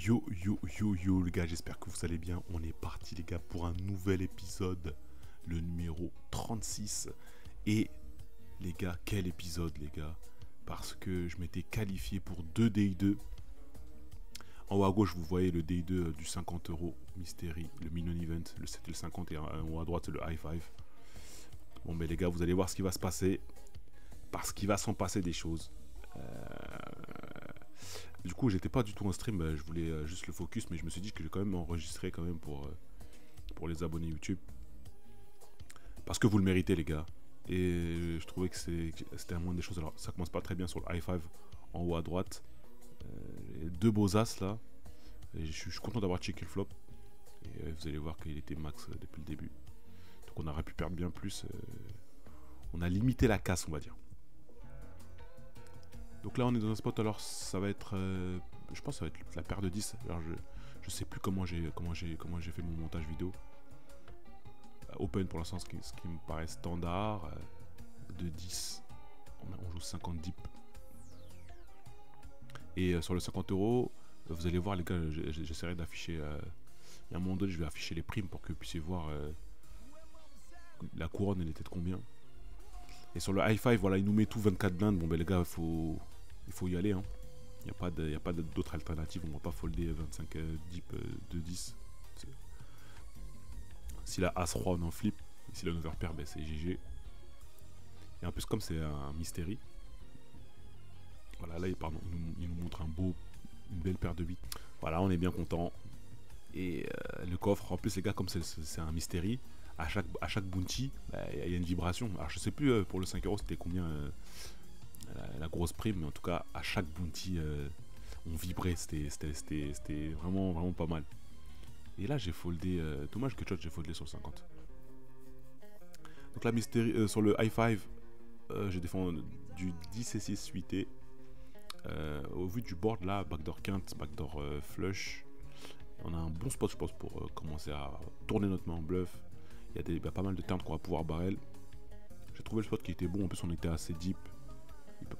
Yo yo yo yo les gars, j'espère que vous allez bien. On est parti les gars pour un nouvel épisode, le numéro 36. Et les gars, quel épisode les gars, parce que je m'étais qualifié pour 2 DI2. En haut à gauche vous voyez le DI2 du 50 € Mystery, le Minion Event, le 7 et le 50, et en haut à droite c'est le High Five. Bon mais les gars, vous allez voir ce qui va se passer, parce qu'il va s'en passer des choses. Du coup j'étais pas du tout en stream, je voulais juste le focus, mais je me suis dit que je vais quand même enregistrer quand même pour les abonnés YouTube, parce que vous le méritez les gars. Et je trouvais que c'était la moindre des choses. Alors ça commence pas très bien sur le High Five en haut à droite, deux beaux as là, et je suis content d'avoir checké le flop, et vous allez voir qu'il était max depuis le début, donc on aurait pu perdre bien plus. On a limité la casse, on va dire. Donc là on est dans un spot, alors ça va être je pense que ça va être la paire de 10. Alors je sais plus comment j'ai fait mon montage vidéo. Open pour l'instant, ce qui me paraît standard. De 10 on joue 50 deep. Et sur le 50 €, vous allez voir les gars, j'essaierai d'afficher, il y a un moment donné je vais afficher les primes pour que vous puissiez voir la couronne elle était de combien. Et sur le High Five, voilà, il nous met tout 24 blindes. Bon ben les gars, il faut y aller hein. Il n'y a pas d'autre alternative. On va pas folder 25 deep de 10. Si la As-Roi on en flip, et si la overpair, ben c'est GG. Et en plus comme c'est un mystery, voilà là il nous montre une belle paire de 8. Voilà, on est bien content. Et le coffre, en plus les gars, comme c'est un mystery, à chaque bounty, il y a une vibration. Alors je sais plus pour le 5 € c'était combien la grosse prime, mais en tout cas à chaque bounty on vibrait, c'était vraiment pas mal. Et là j'ai foldé, dommage que j'ai foldé sur le 50. Donc là mystery, sur le High Five, j'ai défendu du 10 et 6 suité. Au vu du board là, backdoor quinte, backdoor flush, on a un bon spot je pense pour commencer à tourner notre main en bluff. Il y a pas mal de turns qu'on va pouvoir barrel. J'ai trouvé le spot qui était bon, en plus on était assez deep.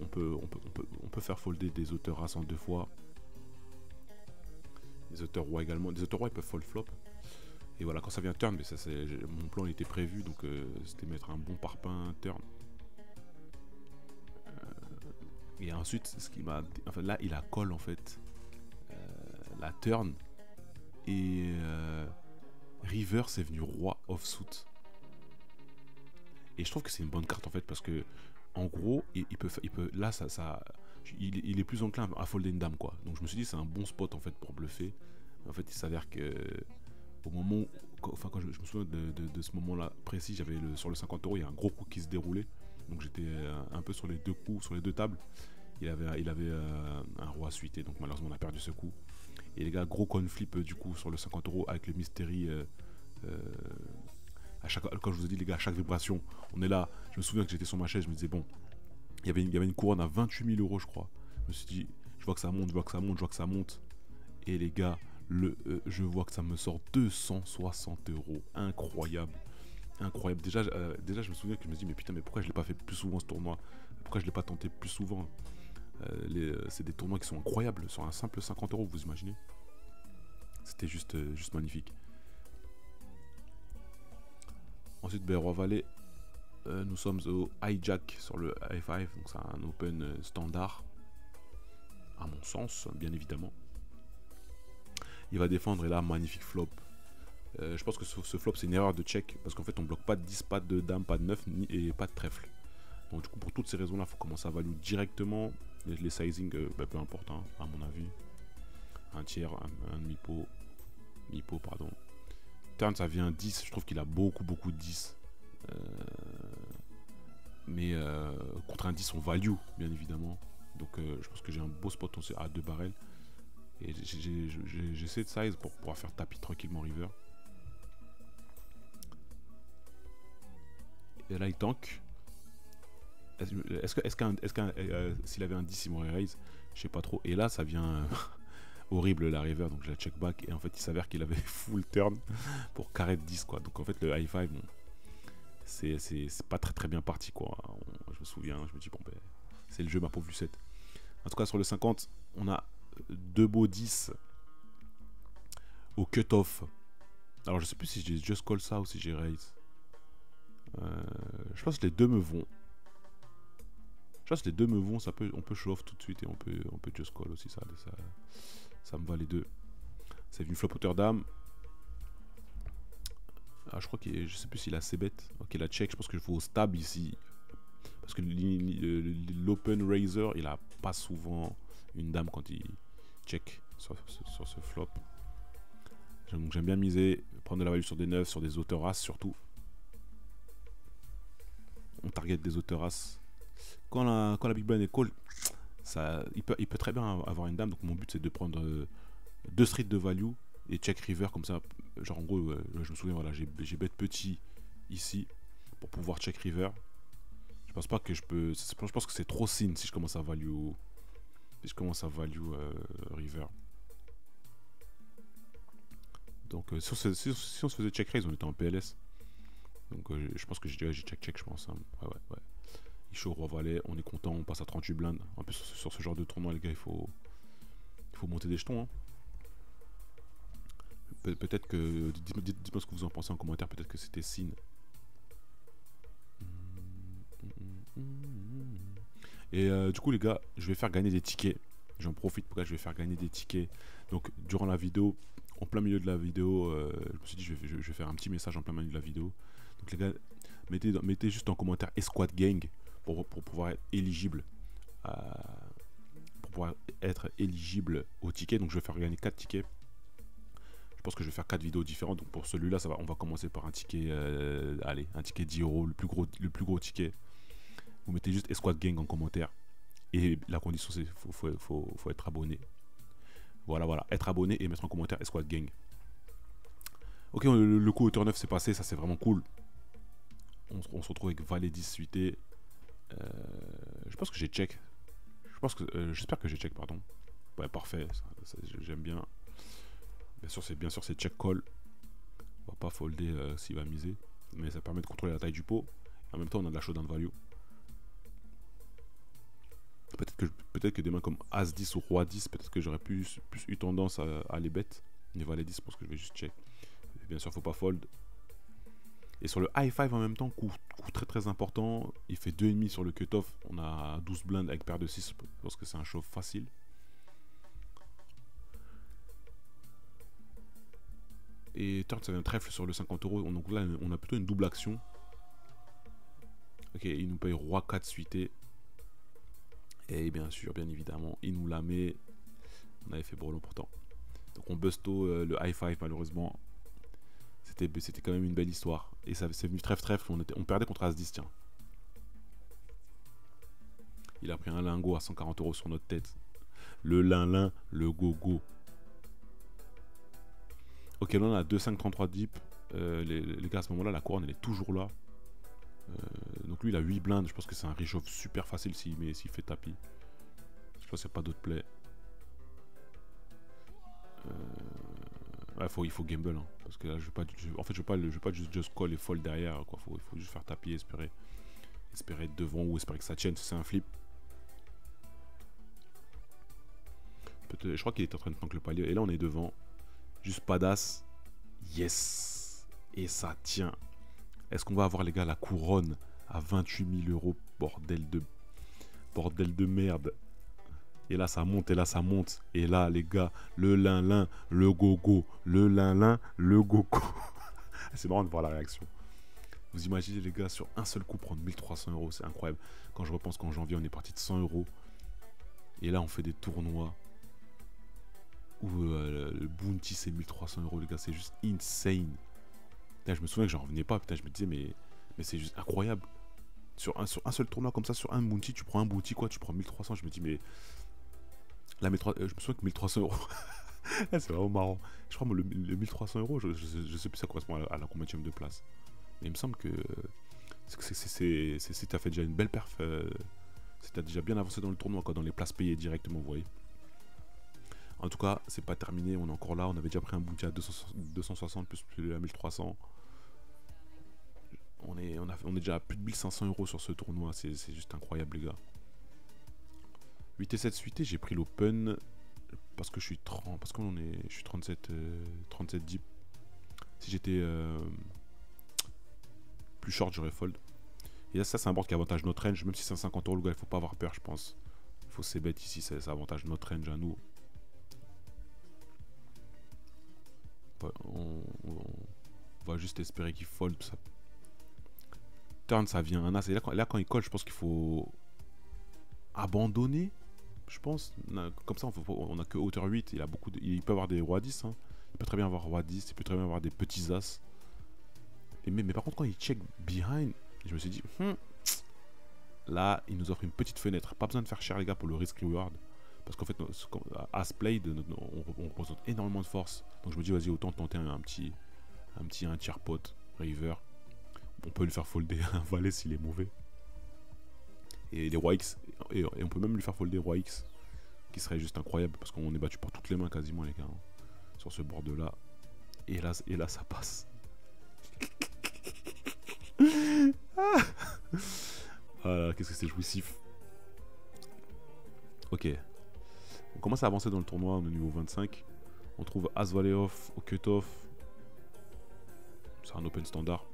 On peut faire folder des auteurs as en 2 fois. Des auteurs rois également. Des auteurs rois ils peuvent fold flop. Et voilà, quand ça vient turn, mais ça mon plan il était prévu, donc c'était mettre un bon parpaing turn. Et ensuite, ce qui m'a, enfin là il a call en fait la turn, et river c'est venu roi offsuit. Et je trouve que c'est une bonne carte en fait, parce que en gros il peut là il est plus enclin à folder une dame quoi. Donc je me suis dit c'est un bon spot en fait pour bluffer. En fait il s'avère que au moment quand je me souviens de ce moment là précis, j'avais sur le 50 €, il y a un gros coup qui se déroulait. Donc j'étais un peu sur les deux coups, sur les deux tables. Il avait un roi suité, donc malheureusement on a perdu ce coup. Et les gars, gros coin flip du coup sur le 50 € avec le mystery. Quand je vous ai dit les gars, à chaque vibration, on est là. Je me souviens que j'étais sur ma chaise, je me disais bon, il y avait une couronne à 28 000 € je crois. Je me suis dit, je vois que ça monte, je vois que ça monte. Et les gars, je vois que ça me sort 260 €. Incroyable. Incroyable. Déjà je me souviens que je me dis mais putain, mais pourquoi je l'ai pas fait plus souvent ce tournoi? Pourquoi je l'ai pas tenté plus souvent? C'est des tournois qui sont incroyables sur un simple 50 €, vous imaginez? C'était juste magnifique. Ensuite roi valet, nous sommes au hijack sur le High Five, donc c'est un open standard à mon sens bien évidemment. Il va défendre, et là magnifique flop. Je pense que ce flop c'est une erreur de check, parce qu'en fait on bloque pas de 10, pas de dame, pas de 9 et pas de trèfle. Donc du coup pour toutes ces raisons là il faut commencer à value directement. Les sizing peu importe hein, à mon avis. Un tiers, un mi-pot pardon. Turn ça vient 10, je trouve qu'il a beaucoup de 10. Mais contre un 10 on value bien évidemment. Donc je pense que j'ai un beau spot à 2 barrels. Et j'essaie de size pour pouvoir faire tapis tranquillement river. Et là il tank. S'il avait un 10 il m'aurait raise, je sais pas trop. Et là ça vient horrible la river, donc je la check back. Et en fait il s'avère qu'il avait full turn pour carré de 10 quoi. Donc en fait le high five bon, c'est pas très bien parti quoi. Je me souviens, je me dis bon ben c'est le jeu ma pauvre Lucette. En tout cas sur le 50 on a deux beaux 10 au cut-off. Alors je sais plus si j'ai just call ça ou si j'ai raise. Je pense que les deux me vont. Je pense que les deux me vont, on peut show off tout de suite et on peut just call aussi, ça me va les deux. C'est une flop hauteur dame. Ah, je crois que je sais plus s'il a assez bête. Ok, la check, je pense qu'il faut stable ici. Parce que l'open raiser, il a pas souvent une dame quand il check sur ce flop. Donc j'aime bien miser, prendre de la value sur des 9, sur des auteurs as surtout. On target des auteurs as. Quand la big blind est call, il peut très bien avoir une dame. Donc mon but c'est de prendre 2 streets de value et check river comme ça. Genre en gros, je me souviens, voilà, j'ai bet petit ici pour pouvoir check river. Je pense pas que je peux. Je pense que c'est trop sin si je commence à value. Si je commence à value river. Donc si on se faisait check raise, on était en PLS. Donc je pense que j'ai check, je pense. Hein. Ouais. Il show roi valet, on est content, on passe à 38 blindes. En plus sur ce genre de tournoi, les gars, il faut monter des jetons. Hein. Peut-être que. Dites-moi ce que vous en pensez en commentaire, peut-être que c'était sin. Et du coup les gars, je vais faire gagner des tickets. J'en profite pour que je vais faire gagner des tickets. Donc durant la vidéo, en plein milieu de la vidéo, je me suis dit je vais faire un petit message en plein milieu de la vidéo. Donc les gars, mettez juste en commentaire Esquad Gang pour pouvoir être éligible au ticket. Donc je vais faire gagner 4 tickets. Je pense que je vais faire 4 vidéos différentes. Donc pour celui-là, on va commencer par un ticket, un ticket 10 €, le plus gros ticket. Vous mettez juste Esquad Gang en commentaire. Et la condition, c'est faut être abonné. Voilà, être abonné et mettre en commentaire Esquad Gang. Ok, le coup au turn 9 c'est passé, ça c'est vraiment cool. On se retrouve avec Valet 10 suité. Je pense que j'ai check. J'espère que j'ai check, pardon. Ouais, parfait, j'aime bien. Bien sûr, c'est check call. On va pas folder s'il va miser. Mais ça permet de contrôler la taille du pot. En même temps, on a de la showdown value. Peut-être que des mains comme As 10 ou Roi 10, peut-être que j'aurais plus eu tendance à les bet. Mais Valet 10, parce que je vais juste check. Et bien sûr, faut pas fold. Et sur le high 5 en même temps, coup très important. Il fait 2,5 sur le cutoff. On a 12 blindes avec paire de 6. Parce que c'est un shove facile. Et turn, ça vient trèfle sur le 50 €. Donc là, on a plutôt une double action. Ok, il nous paye Roi 4 suité. Et bien sûr, bien évidemment, il nous la met. On avait fait brelots pourtant. Donc on busto le high 5 malheureusement. C'était quand même une belle histoire. Et ça c'est venu trèfle. On perdait contre As 10, tiens. Il a pris un lingot à 140 € sur notre tête. Le lin, le go-go. Ok, là on a 2-5-33 deep. Les gars, à ce moment-là, la couronne elle est toujours là. Donc lui il a 8 blindes. Je pense que c'est un réchauffe super facile s'il fait tapis. Je pense qu'il n'y a pas d'autre play. Ouais, il faut gamble. Hein, parce que là, je veux pas juste call et fold derrière. Quoi. Il faut juste faire tapis et espérer être devant ou espérer que ça tienne si c'est un flip. Je crois qu'il est en train de tank le palier. Et là on est devant. Juste pas d'as. Yes. Et ça tient. Est-ce qu'on va avoir les gars la couronne à 28 000 €? Bordel de merde. Et là ça monte, et là ça monte. Et là les gars, le lin, le gogo. Le lin, le gogo. C'est marrant de voir la réaction. Vous imaginez les gars, sur un seul coup prendre 1300 €, c'est incroyable. Quand je repense qu'en janvier on est parti de 100 €. Et là on fait des tournois où le bounty c'est 1300 € les gars, c'est juste insane. Putain, je me souviens que j'en revenais pas, putain, je me disais mais c'est juste incroyable. Sur un seul tournoi comme ça, sur un bounty, tu prends un bounty quoi, tu prends 1300, je me dis mais... Là, je me souviens que 1300 €, c'est vraiment marrant. Je crois que le 1300 €, je sais plus ça correspond à la combienième de place. Mais il me semble que si tu as fait déjà une belle perf, si tu as déjà bien avancé dans le tournoi, quoi, dans les places payées directement, vous voyez. En tout cas, c'est pas terminé, on est encore là. On avait déjà pris un bounty à 260 plus à 1300. On est déjà à plus de 1500 € sur ce tournoi, c'est juste incroyable les gars. 8 et 7 suité, j'ai pris l'open. parce que je suis 30, parce qu'on est, je suis 37, 37 deep. Si j'étais plus short, j'aurais fold. Et là, ça, c'est un board qui avantage notre range. Même si c'est 50 €, le gars, il faut pas avoir peur, je pense. Il faut ces bêtes ici, ça avantage notre range à nous. On va juste espérer qu'il fold. Ça... Turn, ça vient un as. Et là, quand il colle, je pense qu'il faut abandonner. Je pense. Comme ça, on a que hauteur 8. Il peut avoir des rois 10. Hein. Il peut très bien avoir roi 10. Il peut très bien avoir des petits as. Mais par contre, quand il check behind, je me suis dit, là, il nous offre une petite fenêtre. Pas besoin de faire cher, les gars, pour le risk reward. Parce qu'en fait, as played, on représente énormément de force. Donc je me dis, vas-y, autant tenter un tiers pot, river. On peut lui faire folder un valet s'il est mauvais. Et les rois X. Et on peut même lui faire folder roi X. Qui serait juste incroyable. Parce qu'on est battu par toutes les mains quasiment, les gars. Hein, sur ce board là. Et là, ça passe. Voilà, qu'est-ce que c'est jouissif. Ok. On commence à avancer dans le tournoi, on est au niveau 25. On trouve As Valet off au cut-off. C'est un open standard.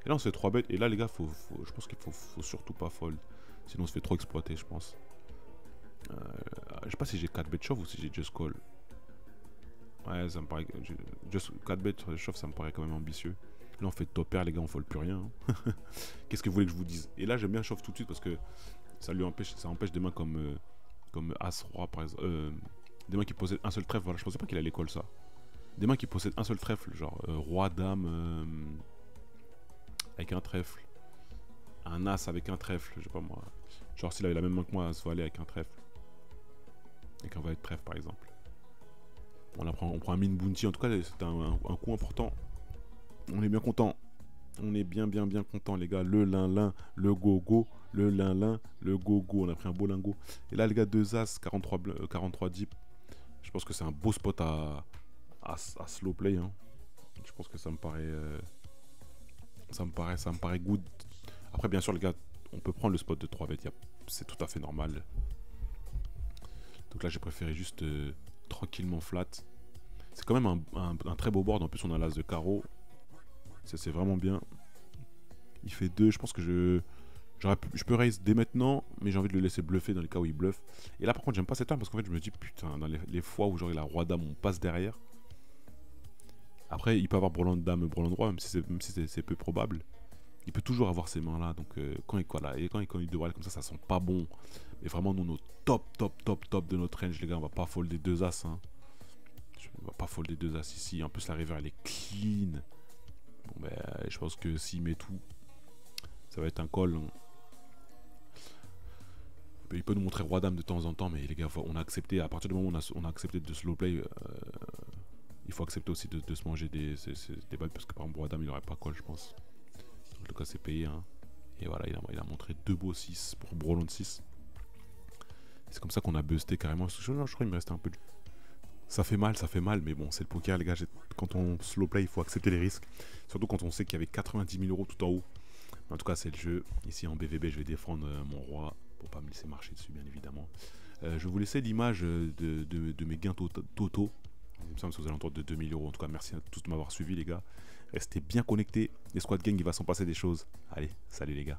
Et là on se fait 3 bêtes. Et là les gars, je pense qu'il faut surtout pas fold. Sinon on se fait trop exploiter, je pense. Je sais pas si j'ai 4 bêtes shove ou si j'ai just call. Ouais, ça me paraît. Just 4 bêtes shove, ça me paraît quand même ambitieux. Là on fait top pair, les gars, on fold plus rien. Hein. Qu'est-ce que vous voulez que je vous dise? Et là j'aime bien shove tout de suite parce que ça empêche des mains comme As-Roi par exemple. Des mains qui possèdent un seul trèfle. Voilà, je pensais pas qu'il allait call ça. Des mains qui possèdent un seul trèfle, genre Roi, Dame avec un trèfle. Un As avec un trèfle, je sais pas moi. Genre s'il avait la même main que moi, As Valet avec un trèfle. Avec un valet de trèfle par exemple. On prend un min bounty, en tout cas c'est un coup important. On est bien content. On est bien content les gars. Le lin-lin, le go-go. Le lin-lin, le go-go. On a pris un beau lingot. Et là les gars, 2 as, 43 deep. Je pense que c'est un beau spot à slow play. Hein. Je pense que ça me paraît good. Après bien sûr les gars, on peut prendre le spot de 3 bêtes. C'est tout à fait normal. Donc là j'ai préféré juste tranquillement flat. C'est quand même un très beau board. En plus on a l'as de carreau. Ça c'est vraiment bien. Il fait 2. Je pense que je peux raise dès maintenant. Mais j'ai envie de le laisser bluffer dans les cas où il bluffe. Et là par contre j'aime pas cette turn parce qu'en fait je me dis putain, dans les fois où genre il a roi dame on passe derrière. Après il peut avoir brelan de dame, brelan de roi. Même si c'est peu probable. Il peut toujours avoir ces mains là. Donc quand il devrait aller comme ça sent pas bon. Mais vraiment nous, nos top de notre range les gars. On va pas folder 2 as. Hein. On va pas folder 2 as ici. En plus la river elle est clean. Bon ben je pense que s'il met tout, ça va être un call. Hein. Il peut nous montrer roi dame de temps en temps, mais les gars, on a accepté. À partir du moment où on a accepté de slow play, il faut accepter aussi de se manger des balles parce que par exemple roi dame il aurait pas call je pense. En tout cas c'est payé. Hein. Et voilà, il a montré 2 beaux 6 pour brelan de 6. C'est comme ça qu'on a busté carrément. Je crois qu'il me restait un peu de... Ça fait mal, mais bon, c'est le poker, les gars. Quand on slow play, il faut accepter les risques. Surtout quand on sait qu'il y avait 90 000 € tout en haut. En tout cas, c'est le jeu. Ici en BVB, je vais défendre mon roi pour pas me laisser marcher dessus, bien évidemment. Je vais vous laisser l'image de mes gains totaux. Il me semble que c'est aux alentours de 2000 €. En tout cas, merci à tous de m'avoir suivi, les gars. Restez bien connectés. Les Squad Gang, il va s'en passer des choses. Allez, salut les gars.